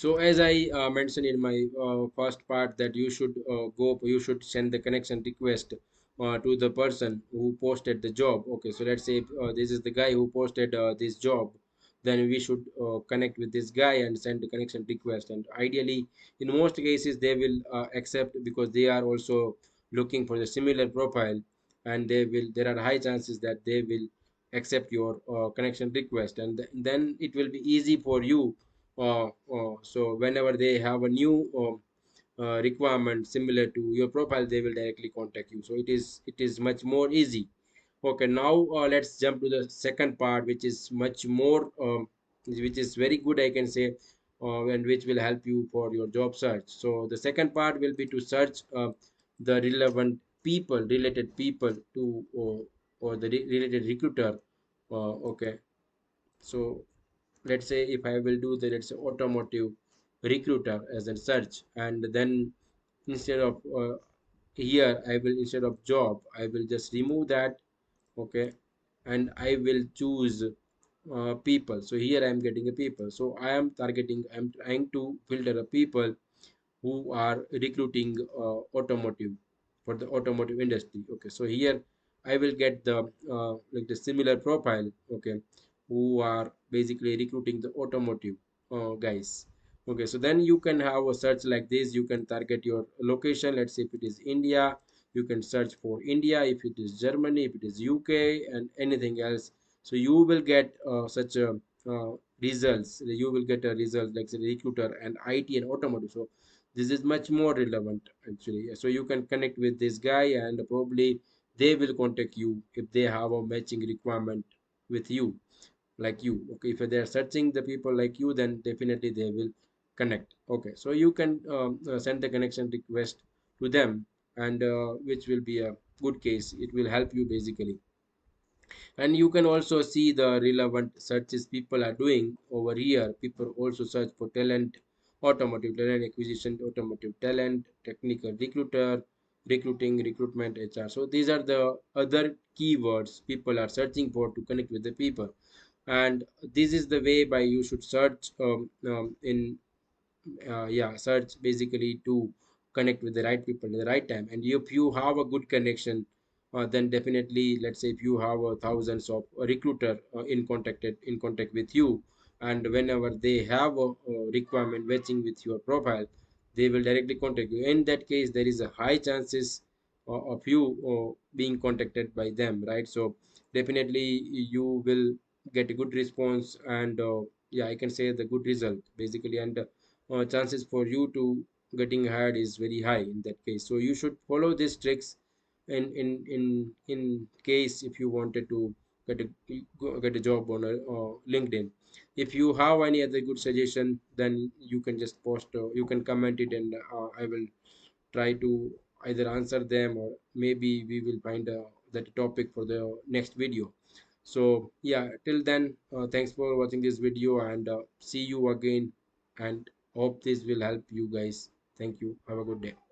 So as I mentioned in my first part, that you should send the connection request to the person who posted the job. Okay, so let's say this is the guy who posted this job, then we should connect with this guy and send the connection request. And ideally, in most cases, they will accept, because they are also looking for the similar profile, and there are high chances that they will accept your connection request, and then it will be easy for you. So whenever they have a new requirement similar to your profile, they will directly contact you. So it is much more easy. Okay, now let's jump to the second part, which is much more which is very good, I can say, and which will help you for your job search. So the second part will be to search the relevant people, related people to, or the related recruiter. Okay, so let's say if I will do the, let's say, automotive recruiter as a search, and then instead of here I will, instead of job, I will just remove that. Okay, and I will choose people. So here I am getting a people, so I'm trying to filter a people who are recruiting automotive, for the automotive industry. Okay, so here I will get the like the similar profile. Okay, who are basically recruiting the automotive guys. Okay, so then you can have a search like this. You can target your location. Let's say if it is India, you can search for India. If it is Germany, if it is UK, and anything else, so you will get such a results. You will get a result like, say, recruiter and IT and automotive. So this is much more relevant actually. So you can connect with this guy, and probably they will contact you if they have a matching requirement with you, like you. Okay, if they are searching the people like you, then definitely they will connect. Okay, so you can send the connection request to them, and which will be a good case. It will help you basically. And you can also see the relevant searches people are doing over here. People also search for talent, automotive talent acquisition, automotive talent, technical recruiter, recruiting, recruitment, HR. So these are the other keywords people are searching for to connect with the people. And this is the way by you should search in yeah, search basically to connect with the right people at the right time. And if you have a good connection, then definitely, let's say if you have thousands of recruiter in contact with you, and whenever they have a requirement matching with your profile, they will directly contact you. In that case, there is a high chances of you being contacted by them, right? So definitely you will get a good response, and yeah, I can say the good result basically. And chances for you to getting hired is very high in that case. So you should follow these tricks in case if you wanted to get a job on a, LinkedIn. If you have any other good suggestion, then you can just post, you can comment it, and I will try to either answer them, or maybe we will find that topic for the next video. So yeah, till then, thanks for watching this video, and see you again, and hope this will help you guys. Thank you, have a good day.